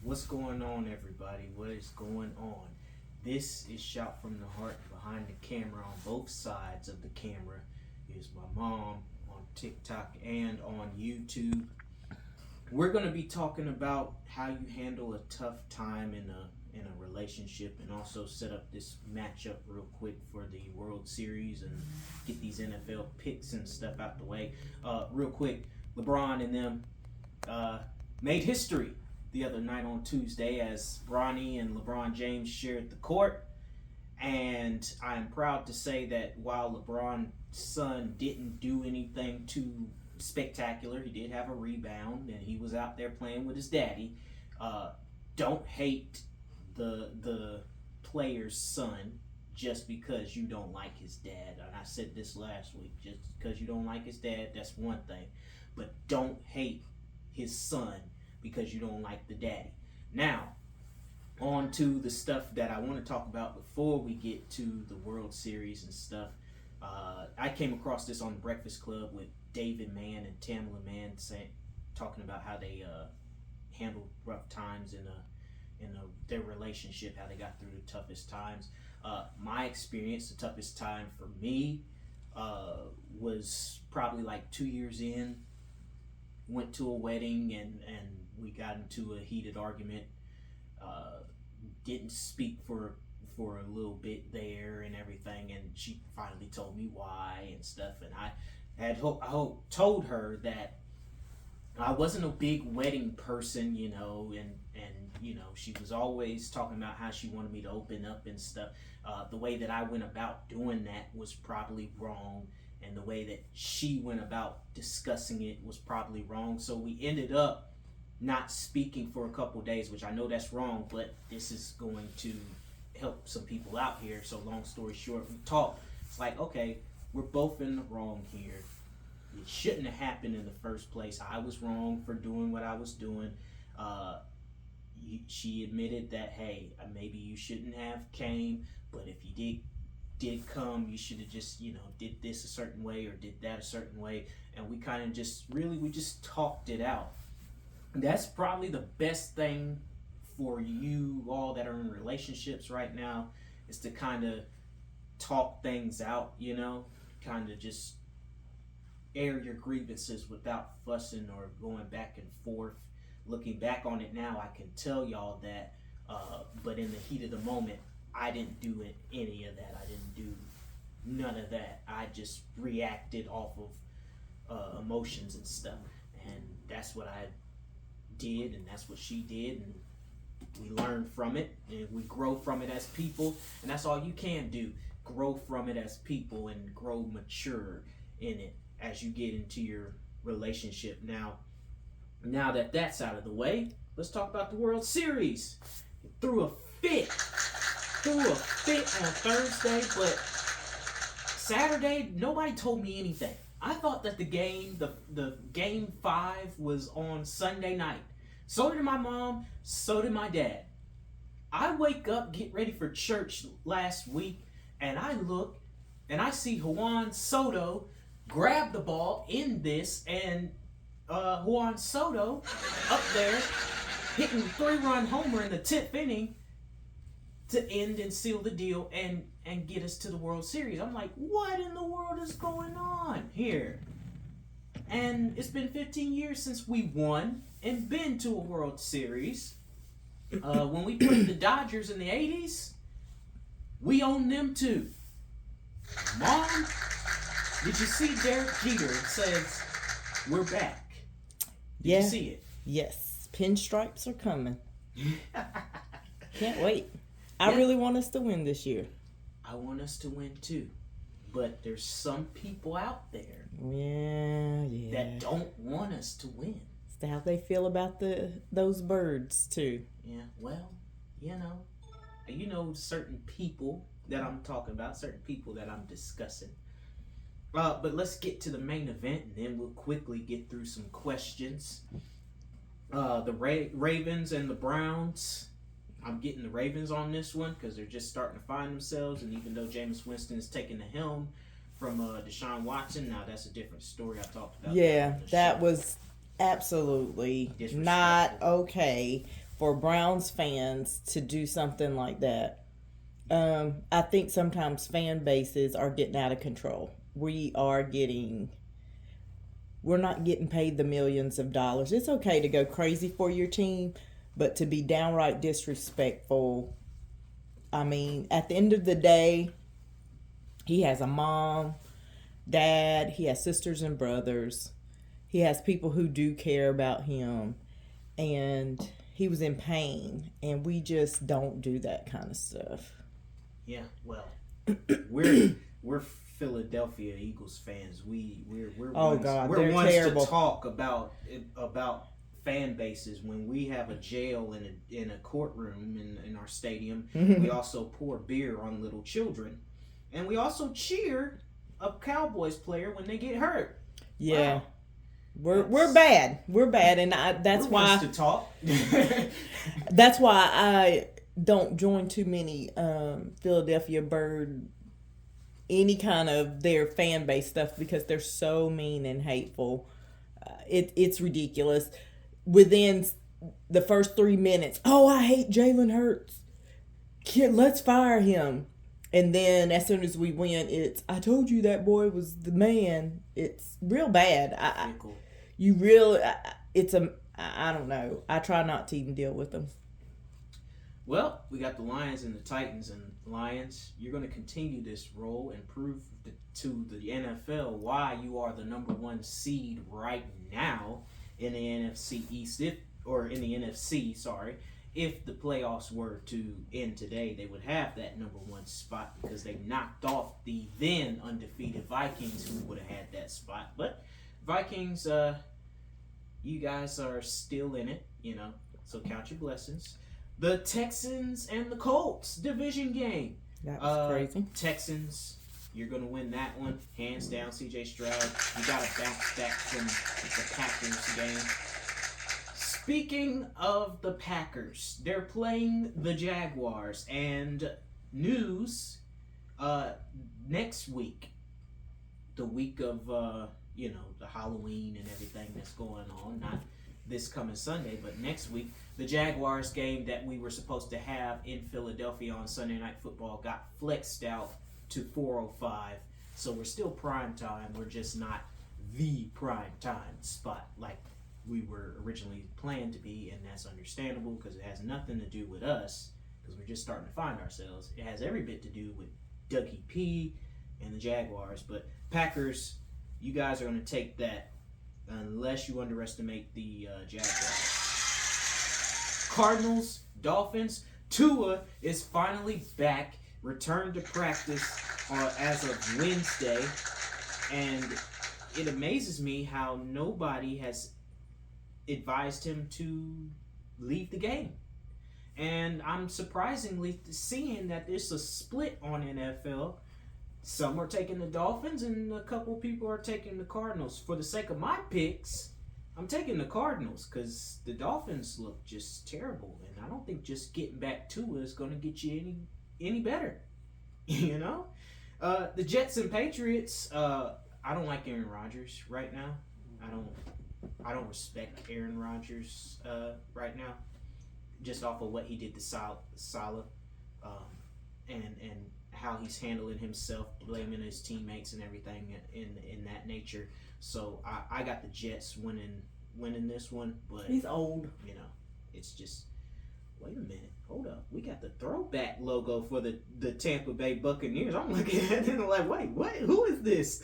What's going on, everybody? What is going on? This is Shout from the Heart. Behind the camera, on both sides of the camera, is my mom on TikTok and on YouTube. We're going to be talking about how you handle a tough time in a relationship, and also set up this matchup real quick for the World Series and get these NFL picks and stuff out the way. Real quick, LeBron and them made history the other night on Tuesday as Bronny and LeBron James shared the court. And I'm proud to say that while LeBron's son didn't do anything too spectacular, he did have a rebound and he was out there playing with his daddy. Don't hate the player's son just because you don't like his dad. And I said this last week, just because you don't like his dad, that's one thing. But don't hate his son because you don't like the daddy. Now, on to the stuff that I want to talk about before we get to the World Series and stuff. I came across this on the Breakfast Club with David Mann and Tamela Mann talking about how they handled rough times in their relationship, how they got through the toughest times. My experience, the toughest time for me was probably like 2 years in. Went to a wedding and we got into a heated argument. Didn't speak for a little bit there and everything, and she finally told me why and stuff. And I had told her that I wasn't a big wedding person, and she was always talking about how she wanted me to open up and stuff. The way that I went about doing that was probably wrong, and the way that she went about discussing it was probably wrong. So we ended up not speaking for a couple days, which I know that's wrong, but this is going to help some people out here. So long story short, we talked. It's like, okay, we're both in the wrong here. It shouldn't have happened in the first place. I was wrong for doing what I was doing. She admitted that, hey, maybe you shouldn't have came, but if you did come, you should have just, did this a certain way or did that a certain way. And we kind of we just talked it out. That's probably the best thing for you all that are in relationships right now, is to kind of talk things out, kind of just air your grievances without fussing or going back and forth. Looking back on it now, I can tell y'all that, but in the heat of the moment, I didn't do any of that. I didn't do none of that. I just reacted off of emotions and stuff, and that's what I did, and that's what she did, and we learn from it, and we grow from it as people, and that's all you can do. Grow from it as people and grow mature in it as you get into your relationship. Now that that's out of the way, let's talk about the World Series. Threw a fit on Thursday, but Saturday, nobody told me anything. I thought that the game 5 was on Sunday night. So did my mom, so did my dad. I wake up, get ready for church last week, and I look, and I see Juan Soto grab the ball in this, and Juan Soto up there hitting 3-run homer in the 10th inning to end and seal the deal and get us to the World Series. I'm like, what in the world is going on here? And it's been 15 years since we won and been to a World Series. When we played the Dodgers in the 80s, we owned them too. Mom, did you see Derek Jeter? It says, we're back. Did you see it? Yes. Pinstripes are coming. Can't wait. I really want us to win this year. I want us to win too. But there's some people out there that don't want us to win. It's how they feel about those birds too. Yeah, well, certain people that I'm talking about, certain people that I'm discussing. But let's get to the main event, and then we'll quickly get through some questions. The Ravens and the Browns. I'm getting the Ravens on this one because they're just starting to find themselves, and even though Jameis Winston is taking the helm from Deshaun Watson, now that's a different story. I talked about that was absolutely not okay for Browns fans to do something like that. I think sometimes fan bases are getting out of control. We're not getting paid the millions of dollars. It's okay to go crazy for your team, but to be downright disrespectful, I mean, at the end of the day, he has a mom, dad, he has sisters and brothers. He has people who do care about him, and he was in pain, and we just don't do that kind of stuff. Yeah, well, we're Philadelphia Eagles fans. We're they're ones terrible. to talk about fan bases when we have a jail in a courtroom in our stadium. We also pour beer on little children, and we also cheer a Cowboys player when they get hurt. Yeah. Wow. We're bad. We're bad, and that's why to talk. That's why I don't join too many Philadelphia Bird, any kind of their fan base stuff, because they're so mean and hateful. It's ridiculous. Within the first 3 minutes, I hate Jalen Hurts. Let's fire him. And then as soon as we win, it's, I told you that boy was the man. It's real bad. I don't know. I try not to even deal with them. Well, we got the Lions and the Titans, and Lions, you're going to continue this role and prove to the NFL why you are the number one seed right now in the NFC East, in the NFC, sorry. If the playoffs were to end today, they would have that number one spot because they knocked off the then undefeated Vikings, who would have had that spot. But Vikings, you guys are still in it, so count your blessings. The Texans and the Colts division game. That was crazy. Texans, you're going to win that one. Hands down, C.J. Stroud. You got to bounce back from the Packers game. Speaking of the Packers, they're playing the Jaguars. And news, next week, the week of, the Halloween and everything that's going on, not this coming Sunday, but next week, the Jaguars game that we were supposed to have in Philadelphia on Sunday Night Football got flexed out to 4:05. So we're still prime time. We're just not the prime time spot like we were originally planned to be, and that's understandable because it has nothing to do with us because we're just starting to find ourselves. It has every bit to do with Dougie P and the Jaguars, but Packers, you guys are going to take that unless you underestimate the Jaguars. Cardinals, Dolphins, Tua is finally back, returned to practice as of Wednesday, and it amazes me how nobody has advised him to leave the game. And I'm surprisingly seeing that there's a split on NFL. Some are taking the Dolphins and a couple people are taking the Cardinals. For the sake of my picks, I'm taking the Cardinals because the Dolphins look just terrible. And I don't think just getting back to it is going to get you any better. The Jets and Patriots, I don't like Aaron Rodgers right now. I don't respect Aaron Rodgers right now, just off of what he did to Salah, and how he's handling himself, blaming his teammates and everything in that nature. So I got the Jets winning this one, but he's old. It's just, wait a minute, hold up. We got the throwback logo for the Tampa Bay Buccaneers. I'm looking at it and like, wait, what? Who is this?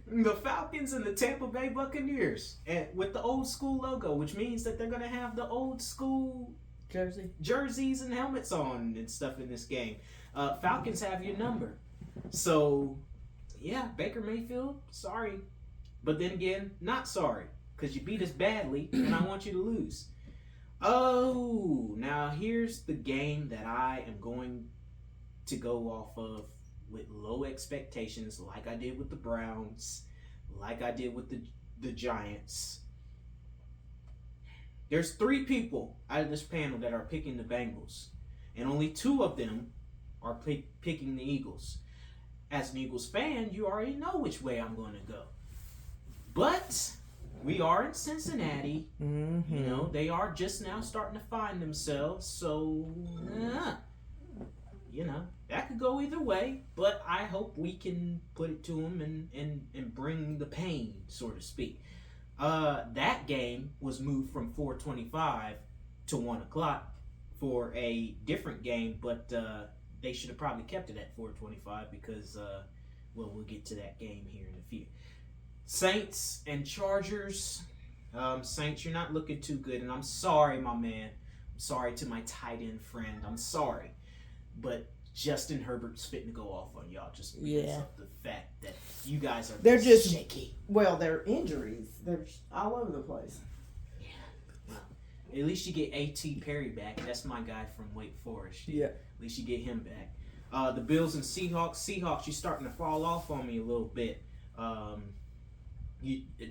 The Falcons and the Tampa Bay Buccaneers, and with the old school logo, which means that they're gonna have the old school jerseys and helmets on and stuff in this game. Falcons have your number, so yeah, Baker Mayfield, sorry, but then again, not sorry, because you beat us badly, and I want you to lose. Oh, now here's the game that I am going to go off of with low expectations, like I did with the Browns, like I did with the Giants. There's 3 people out of this panel that are picking the Bengals, and only 2 of them are picking the Eagles. As an Eagles fan, you already know which way I'm going to go. But we are in Cincinnati. Mm-hmm. You know, they are just now starting to find themselves. So, you know, that could go either way. But I hope we can put it to them and bring the pain, so to speak. That game was moved from 4:25 to 1 o'clock for a different game, but they should have probably kept it at 4:25 because, well, we'll get to that game here in a few. Saints and Chargers. Saints, you're not looking too good, and I'm sorry, my man. I'm sorry to my tight end friend. I'm sorry, but Justin Herbert's fitting to go off on y'all just because of the fact that you guys are They're just shaky. Well, they're injuries. They're all over the place. Yeah. Well, at least you get A.T. Perry back. That's my guy from Wake Forest. Yeah. At least you get him back. The Bills and Seahawks. Seahawks, you're starting to fall off on me a little bit.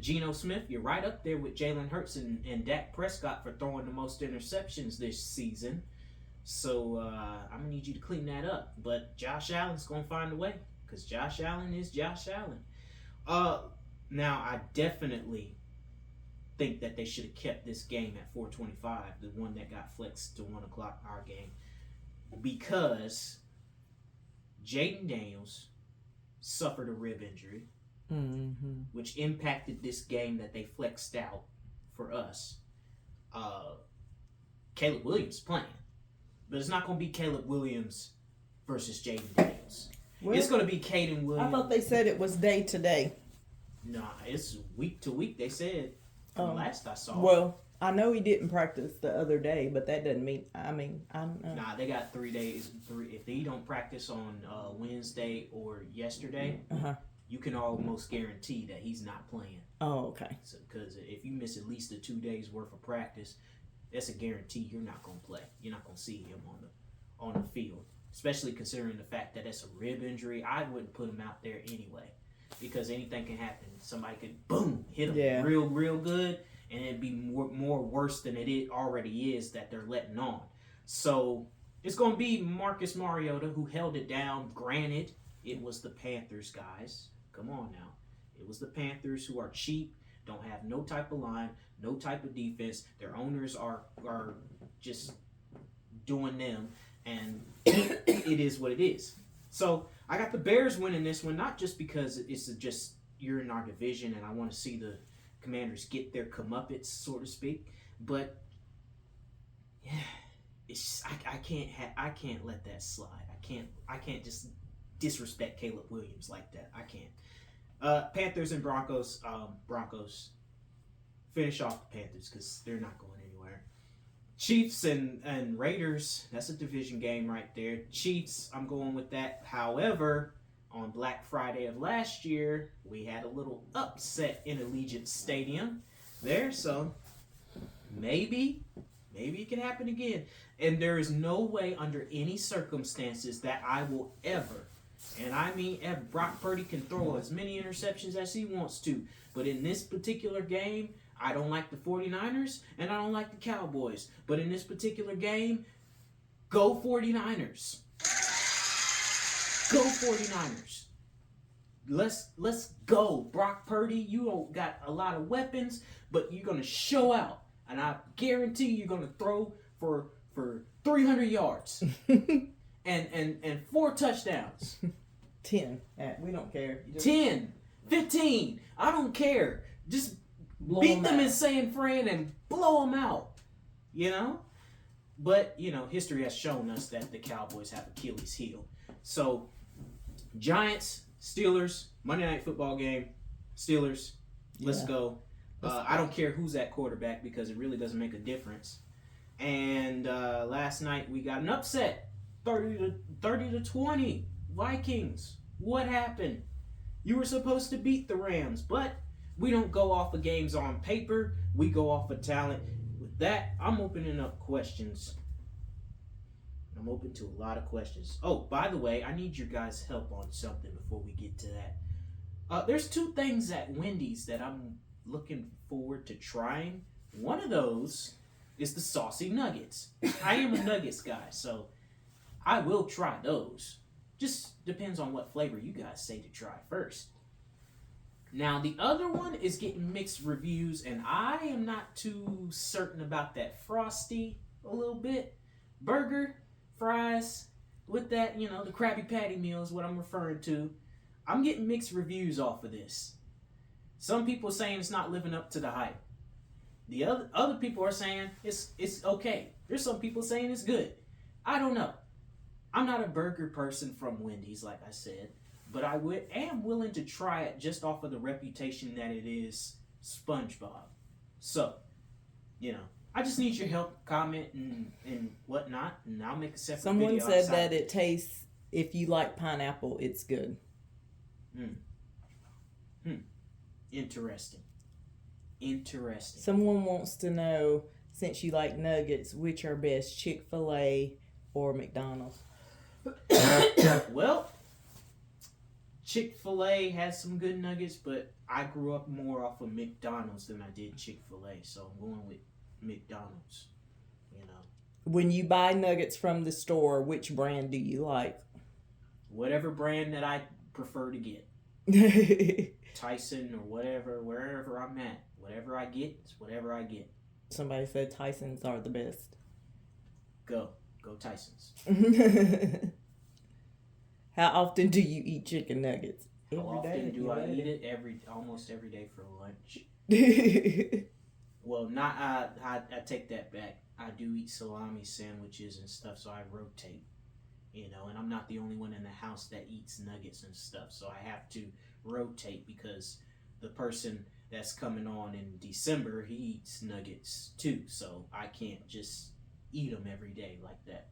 Geno Smith, you're right up there with Jalen Hurts and Dak Prescott for throwing the most interceptions this season. So I'm going to need you to clean that up. But Josh Allen's going to find a way because Josh Allen is Josh Allen. Now, I definitely think that they should have kept this game at 4:25, the one that got flexed to 1 o'clock our game, because Jaden Daniels suffered a rib injury, which impacted this game that they flexed out for us. Caleb Williams playing. But it's not going to be Caleb Williams versus Jaden Daniels. Well, it's going to be Caden Williams. I thought they said it was day to day. Nah, it's week to week, they said. From last I saw. Well, I know he didn't practice the other day, but that doesn't mean, I don't know. Nah, they got 3 days. If they don't practice on Wednesday or yesterday, you can almost guarantee that he's not playing. Oh, okay. Because if you miss at least 2 days worth of practice, that's a guarantee you're not going to play. You're not going to see him on the field, especially considering the fact that it's a rib injury. I wouldn't put him out there anyway because anything can happen. Somebody could, boom, hit him real good, and it'd be more worse than it already is that they're letting on. So it's going to be Marcus Mariota who held it down. Granted, it was the Panthers, guys. Come on now. It was the Panthers who are cheap, don't have no type of line, no type of defense. Their owners are just doing them, and it is what it is. So I got the Bears winning this one, not just because it's just you're in our division and I want to see the Commanders get their comeuppance, so to speak, but yeah, it's I can't let that slide. I can't just disrespect Caleb Williams like that. I can't. Panthers and Broncos. Broncos finish off the Panthers because they're not going anywhere. Chiefs and Raiders. That's a division game right there. Chiefs, I'm going with that. However, on Black Friday of last year, we had a little upset in Allegiant Stadium there. So maybe it can happen again. And there is no way under any circumstances that I will ever, and I mean ever, Brock Purdy can throw as many interceptions as he wants to. But in this particular game, I don't like the 49ers and I don't like the Cowboys. But in this particular game, go 49ers. Go 49ers. Let's go. Brock Purdy, you don't got a lot of weapons, but you're going to show out. And I guarantee you're going to throw for 300 yards and 4 touchdowns. 10. We don't care. 10, 15. I don't care. Just beat them in San Fran and blow them out. You know? But, you know, history has shown us that the Cowboys have Achilles heel. So, Giants, Steelers, Monday Night Football game, Steelers, let's go. I don't care who's at quarterback because it really doesn't make a difference. And last night we got an upset, 30-20, Vikings. What happened? You were supposed to beat the Rams, but we don't go off of games on paper. We go off of talent. With that, I'm opening up questions. I'm open to a lot of questions. Oh, by the way, I need your guys' help on something before we get to that. There's 2 things at Wendy's that I'm looking forward to trying. One of those is the saucy nuggets. I am a nuggets guy, so I will try those. Just depends on what flavor you guys say to try first. Now the other one is getting mixed reviews, and I am not too certain about that Frosty a little bit. Burger, fries, with that, you know, the Krabby Patty meal is what I'm referring to. I'm getting mixed reviews off of this. Some people saying it's not living up to the hype. The other people are saying it's okay. There's some people saying it's good. I don't know. I'm not a burger person from Wendy's, like I said, but I am willing to try it just off of the reputation that it is SpongeBob. So, you know, I just need your help, comment, and whatnot, and I'll make a separate Someone video. said outside. that it tastes, if you like pineapple, it's good. Interesting. Someone wants to know, since you like nuggets, which are best, Chick-fil-A or McDonald's? Well, Chick-fil-A has some good nuggets, but I grew up more off of McDonald's than I did Chick-fil-A, so I'm going with McDonald's. You know, When you buy nuggets from the store, which brand do you like? whatever brand that I prefer to get, Tyson or whatever, wherever I'm at, whatever I get, it's whatever I get. Somebody said Tyson's are the best. Go Tyson's. How often do you eat chicken nuggets? How Every often day? do I eat it? Almost every day for lunch. day? Well, not I take that back. I do eat salami sandwiches and stuff, so I rotate. You know, and I'm not the only one in the house that eats nuggets and stuff, so I have to rotate because the person that's coming on in December, he eats nuggets too, so I can't just eat them every day like that.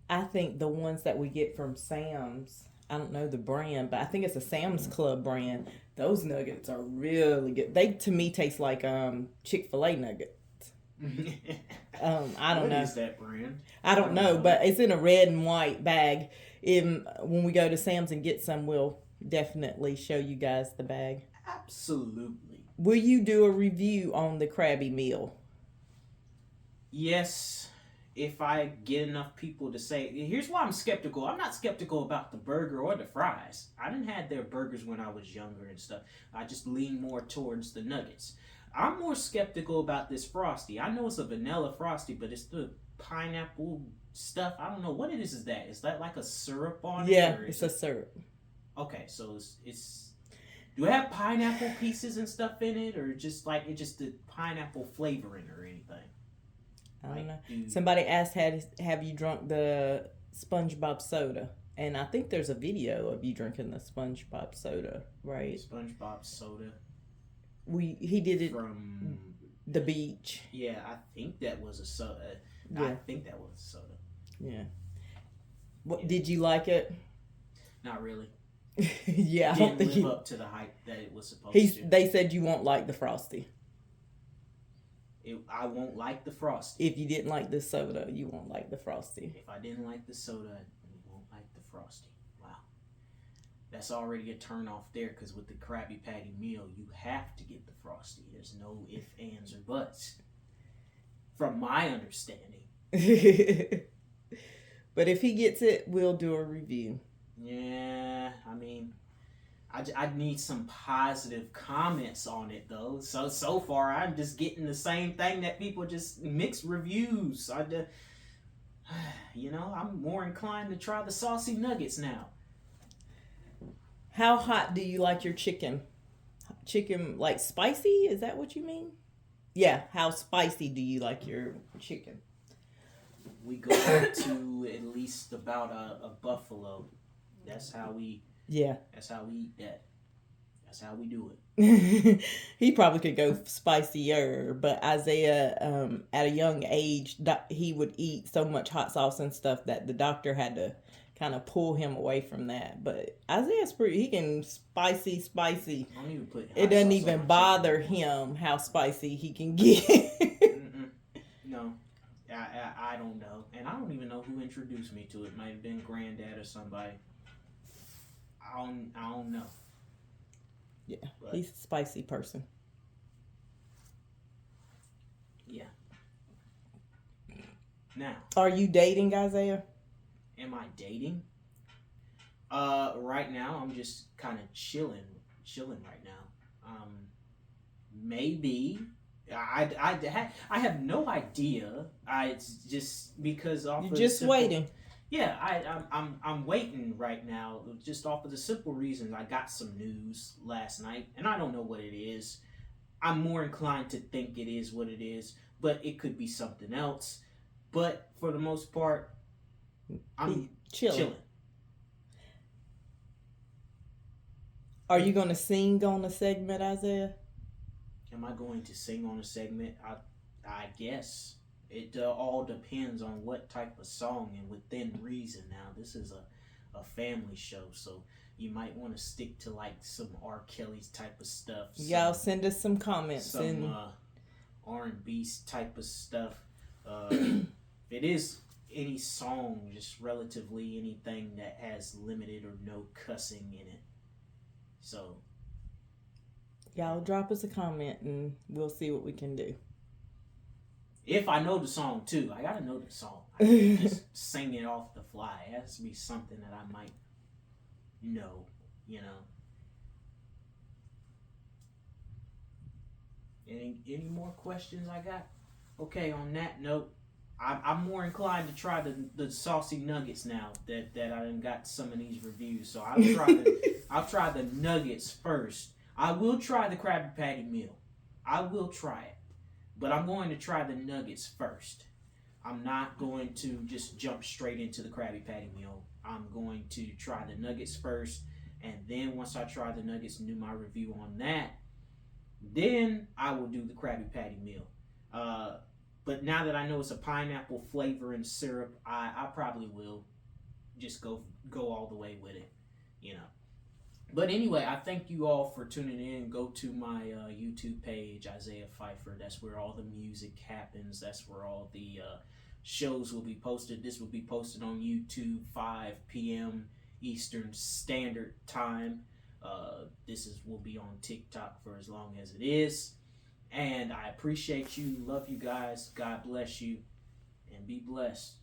I think the ones that we get from Sam's, I don't know the brand, but I think it's a Sam's Club brand. Those nuggets are really good. They, to me, taste like Chick-fil-A nuggets. I don't know. What is that brand? I don't know, but it's in a red and white bag. When we go to Sam's and get some, we'll definitely show you guys the bag. Absolutely. Will you do a review on the Krabby meal? Yes, if I get enough people to say. Here's why I'm skeptical. I'm not skeptical about the burger or the fries. I didn't have their burgers when I was younger and stuff. I just lean more towards the nuggets. I'm more skeptical about this Frosty. I know it's a vanilla Frosty, but it's the pineapple stuff. I don't know what it is. Is that? Is that like a syrup on it? Yeah, or it's is a syrup. Okay, so it's. Do it have pineapple pieces and stuff in it, or just like it's just the pineapple flavoring or anything? I don't know. do- Somebody asked, have you drunk the SpongeBob soda? And I think there's a video of you drinking the SpongeBob soda, right? SpongeBob soda He did it from. the beach. Yeah, I think that was a soda. I Yeah. think that was a soda. Yeah. What Yeah. did you like it? Not really. Yeah, I don't Didn't think live you. up to the hype that it was supposed to. They said you won't like the Frosty. I won't like the Frosty. If you didn't like the soda, you won't like the Frosty. If I didn't like the soda, I won't like the Frosty. Wow. That's already a turn off there because with the Krabby Patty meal, you have to get the Frosty. There's no ifs, ands, or buts. From my understanding. But if he gets it, we'll do a review. Yeah, I mean, I need some positive comments on it though. So far, I'm just getting the same thing that people just mixed reviews. I'm more inclined to try the saucy nuggets now. How hot do you like your chicken? Chicken, like spicy? Is that what you mean? Yeah, how spicy do you like your chicken? We go up to at least about a buffalo. That's how we Yeah. eat that. That's how we do it. He probably could go spicier, but Isaiah, at a young age, he would eat so much hot sauce and stuff that the doctor had to kind of pull him away from that. But Isaiah's he can spicy. I don't even put hot It doesn't sauce on even my bother chicken. him how spicy he can get. Mm-mm. No, I don't know, and I don't even know who introduced me to it. Might have been Granddad or somebody. I don't know. Yeah, But, he's a spicy person. yeah. Now, Are you dating, Isaiah? am I dating? Right now I'm just kind of chilling chilling right now. Maybe I have no idea. It's just because off You're of just simple, waiting. Yeah, I'm waiting right now, just off of the simple reason I got some news last night, and I don't know what it is. I'm more inclined to think it is what it is, but it could be something else. But for the most part, I'm chilling. Are you going to sing on the segment, Isaiah? Am I going to sing on a segment? I guess it all depends on what type of song and within reason. Now this is a family show, so you might want to stick to like some R. Kelly's type of stuff. Y'all send us some comments. Some R&B type of stuff. If it is any song, just relatively anything that has limited or no cussing in it. So y'all drop us a comment and we'll see what we can do. if I know the song too, I gotta know the song. I can't just sing it off the fly. It has to be something that I might know, you know. Any more questions I got? Okay, on that note, I'm more inclined to try the saucy nuggets now that I done got some of these reviews. So I'll try the nuggets first. I will try the Krabby Patty meal. I will try it. But I'm going to try the nuggets first. I'm not going to just jump straight into the Krabby Patty meal. I'm going to try the nuggets first, and then once I try the nuggets and do my review on that, then I will do the Krabby Patty meal. But now that I know it's a pineapple flavor and syrup, I probably will just go all the way with it, you know. But anyway, I thank you all for tuning in. Go to my YouTube page, Isaiah Pfeiffer. That's where all the music happens. That's where all the shows will be posted. This will be posted on YouTube 5 p.m. Eastern Standard Time. Will be on TikTok for as long as it is. And I appreciate you. Love you guys. God bless you. And be blessed.